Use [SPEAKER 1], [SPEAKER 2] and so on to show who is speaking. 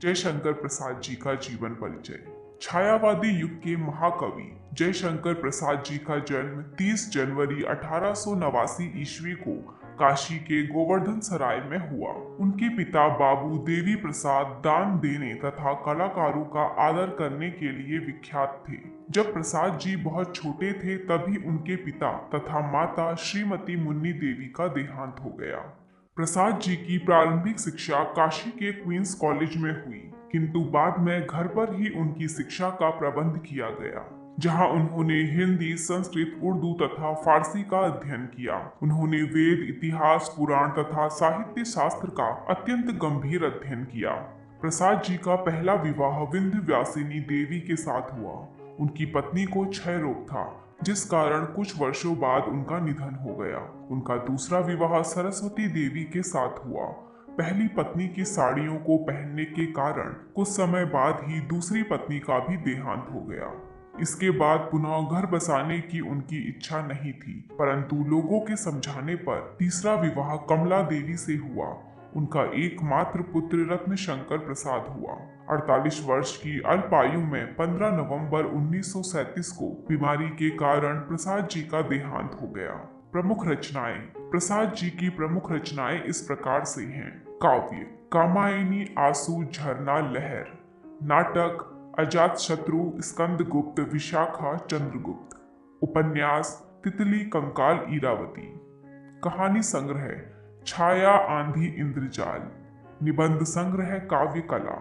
[SPEAKER 1] जयशंकर प्रसाद जी का जीवन परिचय। छायावादी युग के महाकवि जयशंकर प्रसाद जी का जन्म 30 जनवरी 1889 ईस्वी को काशी के गोवर्धन सराय में हुआ। उनके पिता बाबू देवी प्रसाद दान देने तथा कलाकारों का आदर करने के लिए विख्यात थे। जब प्रसाद जी बहुत छोटे थे तभी उनके पिता तथा माता श्रीमती मुन्नी देवी का देहांत हो गया। प्रसाद जी की प्रारंभिक शिक्षा काशी के क्वींस कॉलेज में हुई, किंतु बाद में घर पर ही उनकी शिक्षा का प्रबंध किया गया, जहां उन्होंने हिंदी, संस्कृत, उर्दू तथा फारसी का अध्ययन किया। उन्होंने वेद, इतिहास, पुराण तथा साहित्य शास्त्र का अत्यंत गंभीर अध्ययन किया। प्रसाद जी का पहला विवाह विंध्यवासिनी देवी के साथ हुआ। उनकी पत्नी को क्षय रोग था, जिस कारण कुछ वर्षों बाद उनका निधन हो गया। उनका दूसरा विवाह सरस्वती देवी के साथ हुआ। पहली पत्नी की साड़ियों को पहनने के कारण कुछ समय बाद ही दूसरी पत्नी का भी देहांत हो गया। इसके बाद पुनः घर बसाने की उनकी इच्छा नहीं थी, परंतु लोगों के समझाने पर तीसरा विवाह कमला देवी से हुआ। उनका एकमात्र पुत्र रत्न शंकर प्रसाद हुआ। 48 वर्ष की अल्प आयु में 15 नवंबर 1937 को बीमारी के कारण प्रसाद जी का देहांत हो गया। प्रमुख रचनाएं। प्रसाद जी की प्रमुख रचनाएं इस प्रकार से हैं। काव्य: कामायनी, आंसू, झरना, लहर। नाटक: अजातशत्रु, स्कंदगुप्त, विशाखा, चंद्रगुप्त। उपन्यास: तितली, कंकाल, इरावती। कहानी संग्रह: छाया, आंधी, इंद्रजाल। निबंध संग्रह: काव्य कला।